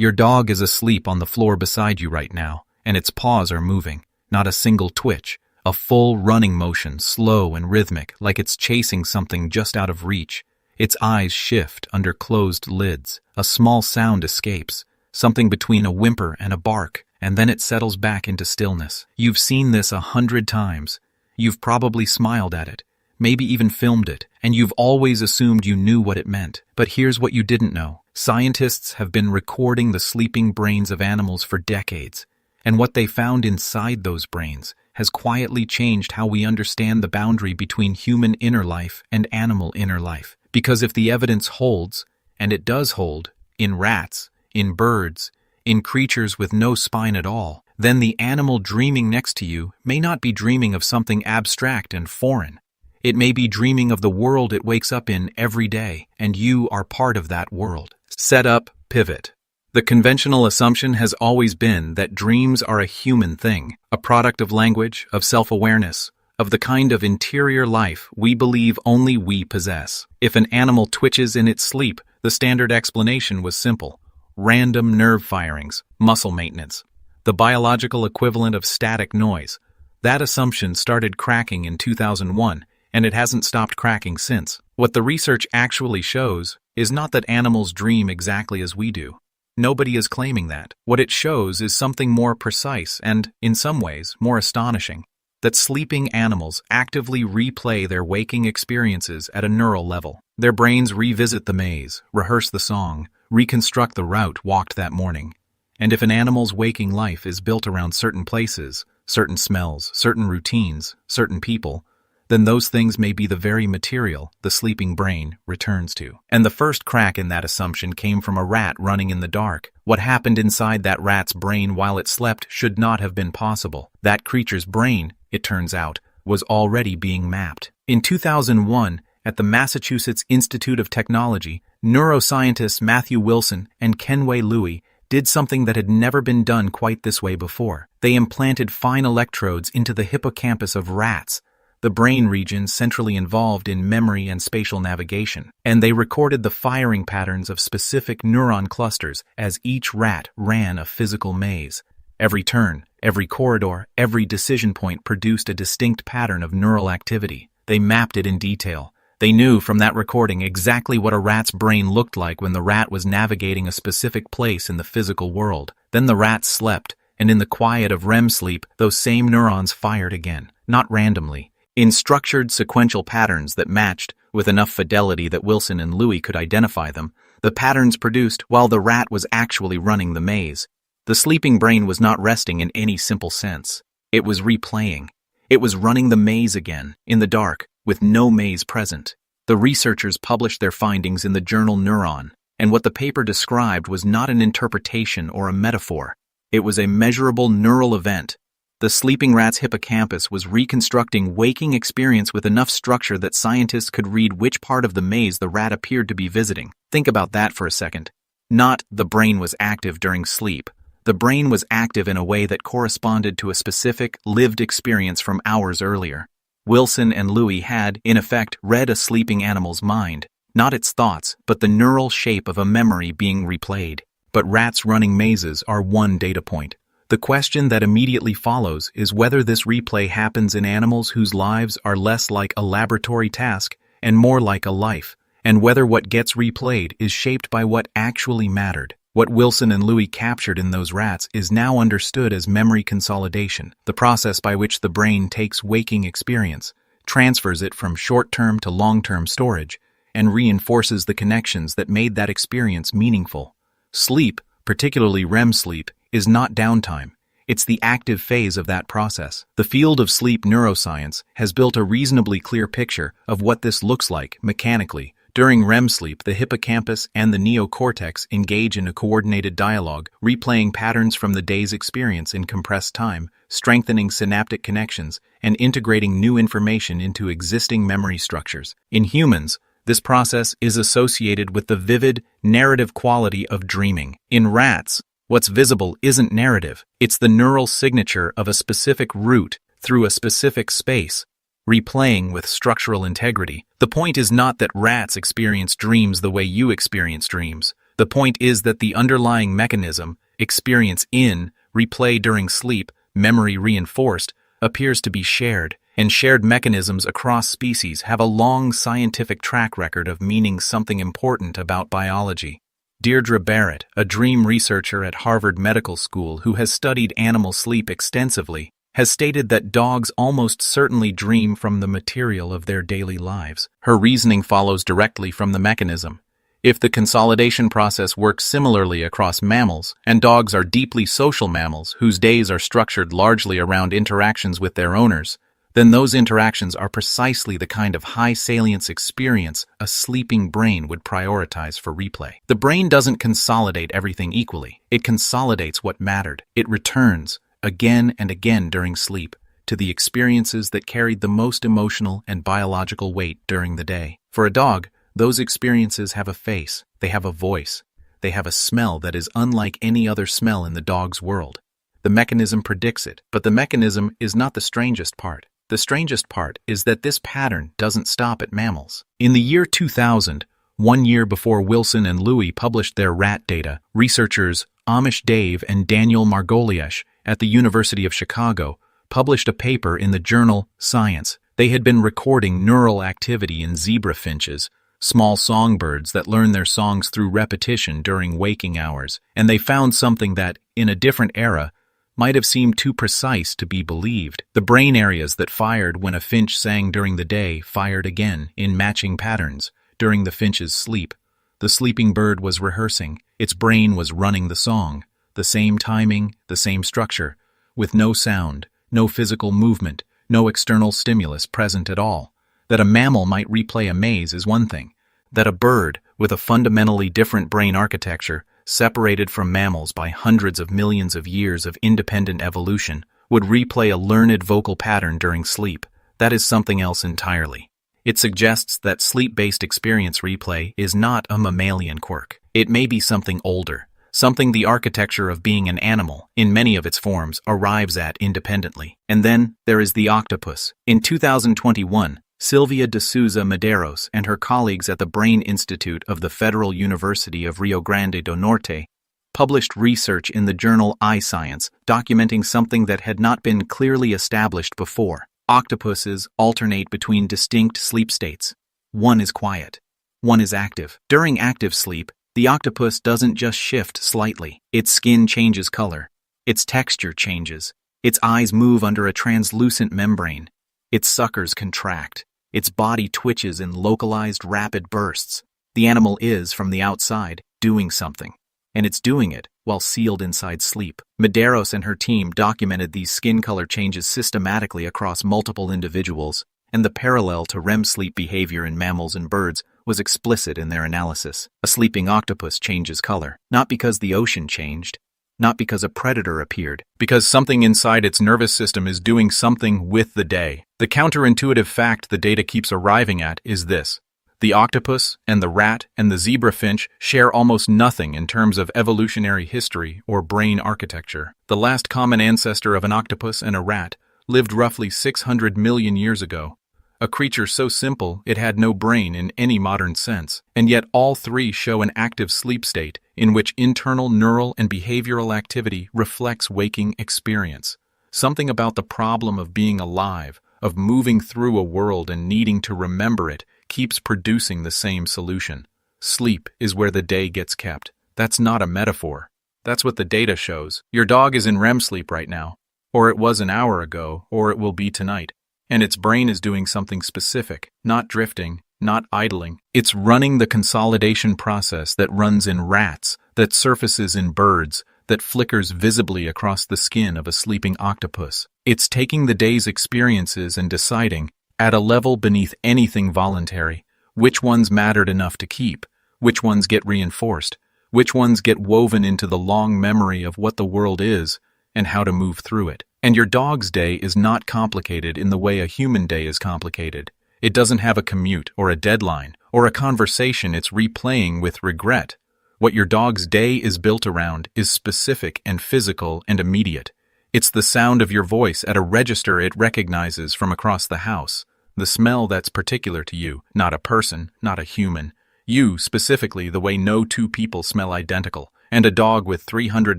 Your dog is asleep on the floor beside you right now, and its paws are moving, not a single twitch, a full running motion, slow and rhythmic, like it's chasing something just out of reach. Its eyes shift under closed lids. A small sound escapes, something between a whimper and a bark, and then it settles back into stillness. You've seen this 100 times. You've probably smiled at it, maybe even filmed it, and you've always assumed you knew what it meant. But here's what you didn't know. Scientists have been recording the sleeping brains of animals for decades, and what they found inside those brains has quietly changed how we understand the boundary between human inner life and animal inner life. Because if the evidence holds, and it does hold, in rats, in birds, in creatures with no spine at all, then the animal dreaming next to you may not be dreaming of something abstract and foreign. It may be dreaming of the world it wakes up in every day, and you are part of that world. Set up, pivot. The conventional assumption has always been that dreams are a human thing, a product of language, of self-awareness, of the kind of interior life we believe only we possess. If an animal twitches in its sleep, the standard explanation was simple: random nerve firings, muscle maintenance, the biological equivalent of static noise. That assumption started cracking in 2001, and it hasn't stopped cracking since. What the research actually shows is not that animals dream exactly as we do. Nobody is claiming that. What it shows is something more precise and, in some ways, more astonishing. That sleeping animals actively replay their waking experiences at a neural level. Their brains revisit the maze, rehearse the song, reconstruct the route walked that morning. And if an animal's waking life is built around certain places, certain smells, certain routines, certain people, then those things may be the very material the sleeping brain returns to. And the first crack in that assumption came from a rat running in the dark. What happened inside that rat's brain while it slept should not have been possible. That creature's brain, it turns out, was already being mapped. In 2001, at the Massachusetts Institute of Technology, neuroscientists Matthew Wilson and Kenway Louie did something that had never been done quite this way before. They implanted fine electrodes into the hippocampus of rats, the brain region centrally involved in memory and spatial navigation, and they recorded the firing patterns of specific neuron clusters as each rat ran a physical maze. Every turn, every corridor, every decision point produced a distinct pattern of neural activity. They mapped it in detail. They knew from that recording exactly what a rat's brain looked like when the rat was navigating a specific place in the physical world. Then the rat slept, and in the quiet of REM sleep, those same neurons fired again, not randomly, in structured sequential patterns that matched, with enough fidelity that Wilson and Louie could identify them, the patterns produced while the rat was actually running the maze. The sleeping brain was not resting in any simple sense. It was replaying. It was running the maze again, in the dark, with no maze present. The researchers published their findings in the journal Neuron, and what the paper described was not an interpretation or a metaphor. It was a measurable neural event. The sleeping rat's hippocampus was reconstructing waking experience with enough structure that scientists could read which part of the maze the rat appeared to be visiting. Think about that for a second. Not the brain was active during sleep. The brain was active in a way that corresponded to a specific, lived experience from hours earlier. Wilson and Louie had, in effect, read a sleeping animal's mind, not its thoughts, but the neural shape of a memory being replayed. But rats running mazes are one data point. The question that immediately follows is whether this replay happens in animals whose lives are less like a laboratory task and more like a life, and whether what gets replayed is shaped by what actually mattered. What Wilson and Louie captured in those rats is now understood as memory consolidation, the process by which the brain takes waking experience, transfers it from short-term to long-term storage, and reinforces the connections that made that experience meaningful. Sleep, particularly REM sleep, is not downtime. It's the active phase of that process. The field of sleep neuroscience has built a reasonably clear picture of what this looks like mechanically. During REM sleep, the hippocampus and the neocortex engage in a coordinated dialogue, replaying patterns from the day's experience in compressed time, strengthening synaptic connections, and integrating new information into existing memory structures. In humans, this process is associated with the vivid, narrative quality of dreaming. In rats, what's visible isn't narrative, it's the neural signature of a specific route through a specific space, replaying with structural integrity. The point is not that rats experience dreams the way you experience dreams. The point is that the underlying mechanism, experience in, replay during sleep, memory reinforced, appears to be shared, and shared mechanisms across species have a long scientific track record of meaning something important about biology. Deirdre Barrett, a dream researcher at Harvard Medical School who has studied animal sleep extensively, has stated that dogs almost certainly dream from the material of their daily lives. Her reasoning follows directly from the mechanism. If the consolidation process works similarly across mammals, and dogs are deeply social mammals whose days are structured largely around interactions with their owners, then those interactions are precisely the kind of high-salience experience a sleeping brain would prioritize for replay. The brain doesn't consolidate everything equally. It consolidates what mattered. It returns, again and again during sleep, to the experiences that carried the most emotional and biological weight during the day. For a dog, those experiences have a face, they have a voice, they have a smell that is unlike any other smell in the dog's world. The mechanism predicts it, but the mechanism is not the strangest part. The strangest part is that this pattern doesn't stop at mammals. In the year 2000, 1 year before Wilson and Louie published their rat data, researchers Amish Dave and Daniel Margoliash at the University of Chicago published a paper in the journal Science. They had been recording neural activity in zebra finches, small songbirds that learn their songs through repetition during waking hours, and they found something that, in a different era, might have seemed too precise to be believed. The brain areas that fired when a finch sang during the day fired again in matching patterns during the finch's sleep. The sleeping bird was rehearsing. Its brain was running the song, the same timing, the same structure, with no sound, no physical movement, no external stimulus present at all. That a mammal might replay a maze is one thing. That a bird, with a fundamentally different brain architecture, separated from mammals by hundreds of millions of years of independent evolution, would replay a learned vocal pattern during sleep, that is something else entirely. It suggests that sleep-based experience replay is not a mammalian quirk. It may be something older, something the architecture of being an animal, in many of its forms, arrives at independently. And then there is the octopus. In 2021, Sylvia de Souza Medeiros and her colleagues at the Brain Institute of the Federal University of Rio Grande do Norte published research in the journal iScience documenting something that had not been clearly established before. Octopuses alternate between distinct sleep states. One is quiet. One is active. During active sleep, the octopus doesn't just shift slightly. Its skin changes color. Its texture changes. Its eyes move under a translucent membrane. Its suckers contract. Its body twitches in localized rapid bursts. The animal is, from the outside, doing something. And it's doing it while sealed inside sleep. Medeiros and her team documented these skin color changes systematically across multiple individuals, and the parallel to REM sleep behavior in mammals and birds was explicit in their analysis. A sleeping octopus changes color, not because the ocean changed, not because a predator appeared, because something inside its nervous system is doing something with the day. The counterintuitive fact the data keeps arriving at is this. The octopus and the rat and the zebra finch share almost nothing in terms of evolutionary history or brain architecture. The last common ancestor of an octopus and a rat lived roughly 600 million years ago, a creature so simple it had no brain in any modern sense, and yet all three show an active sleep state in which internal neural and behavioral activity reflects waking experience. Something about the problem of being alive, of moving through a world and needing to remember it, keeps producing the same solution. Sleep is where the day gets kept. That's not a metaphor. That's what the data shows. Your dog is in REM sleep right now, or it was an hour ago, or it will be tonight. And its brain is doing something specific, not drifting, not idling. It's running the consolidation process that runs in rats, that surfaces in birds, that flickers visibly across the skin of a sleeping octopus. It's taking the day's experiences and deciding, at a level beneath anything voluntary, which ones mattered enough to keep, which ones get reinforced, which ones get woven into the long memory of what the world is and how to move through it. And your dog's day is not complicated in the way a human day is complicated. It doesn't have a commute or a deadline or a conversation it's replaying with regret. What your dog's day is built around is specific and physical and immediate. It's the sound of your voice at a register it recognizes from across the house, the smell that's particular to you, not a person, not a human. You, specifically, the way no two people smell identical, and a dog with 300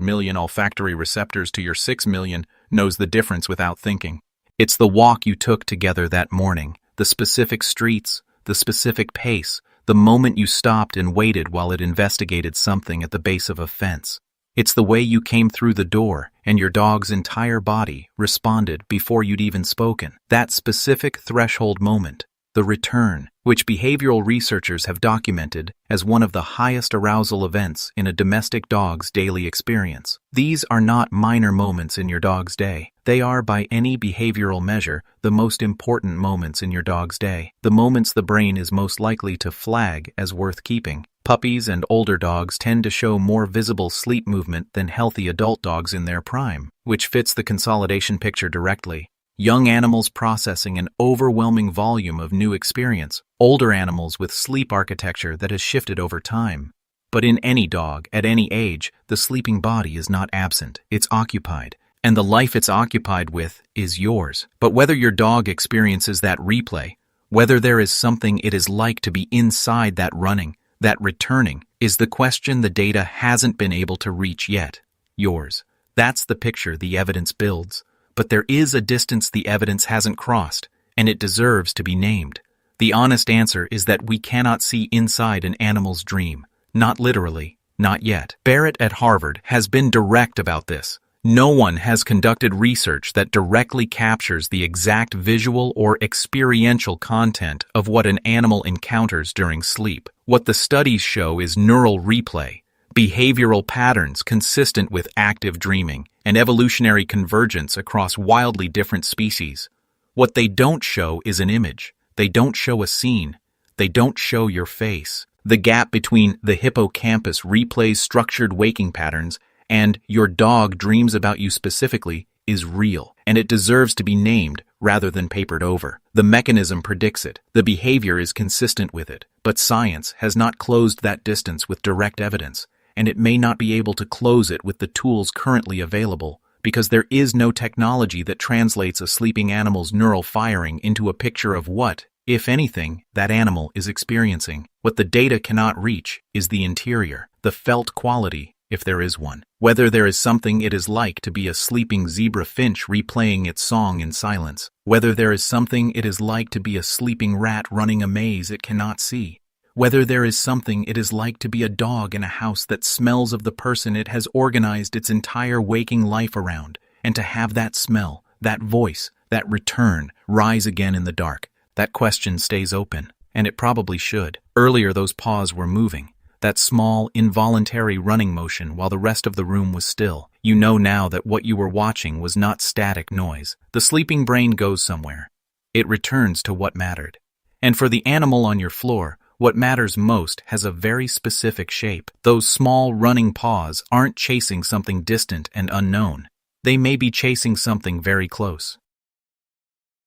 million olfactory receptors to your 6 million knows the difference without thinking. It's the walk you took together that morning, the specific streets, the specific pace, the moment you stopped and waited while it investigated something at the base of a fence. It's the way you came through the door and your dog's entire body responded before you'd even spoken. That specific threshold moment, the return, which behavioral researchers have documented as one of the highest arousal events in a domestic dog's daily experience. These are not minor moments in your dog's day. They are, by any behavioral measure, the most important moments in your dog's day. The moments the brain is most likely to flag as worth keeping. Puppies and older dogs tend to show more visible sleep movement than healthy adult dogs in their prime, which fits the consolidation picture directly. Young animals processing an overwhelming volume of new experience, older animals with sleep architecture that has shifted over time. But in any dog, at any age, the sleeping body is not absent, it's occupied. And the life it's occupied with is yours. But whether your dog experiences that replay, whether there is something it is like to be inside that running, that returning, is the question the data hasn't been able to reach yet. Yours. That's the picture the evidence builds. But there is a distance the evidence hasn't crossed, and it deserves to be named. The honest answer is that we cannot see inside an animal's dream. Not literally, not yet. Barrett at Harvard has been direct about this. No one has conducted research that directly captures the exact visual or experiential content of what an animal encounters during sleep. What the studies show is neural replay, behavioral patterns consistent with active dreaming, and evolutionary convergence across wildly different species. What they don't show is an image. They don't show a scene. They don't show your face. The gap between the hippocampus replays structured waking patterns and your dog dreams about you specifically is real, and it deserves to be named rather than papered over. The mechanism predicts it. The behavior is consistent with it. But science has not closed that distance with direct evidence, and it may not be able to close it with the tools currently available, because there is no technology that translates a sleeping animal's neural firing into a picture of what, if anything, that animal is experiencing. What the data cannot reach is the interior, the felt quality, if there is one. Whether there is something it is like to be a sleeping zebra finch replaying its song in silence. Whether there is something it is like to be a sleeping rat running a maze it cannot see. Whether there is something it is like to be a dog in a house that smells of the person it has organized its entire waking life around, and to have that smell, that voice, that return rise again in the dark. That question stays open, and it probably should. Earlier those paws were moving. That small, involuntary running motion while the rest of the room was still. You know now that what you were watching was not static noise. The sleeping brain goes somewhere. It returns to what mattered. And for the animal on your floor, what matters most has a very specific shape. Those small running paws aren't chasing something distant and unknown. They may be chasing something very close.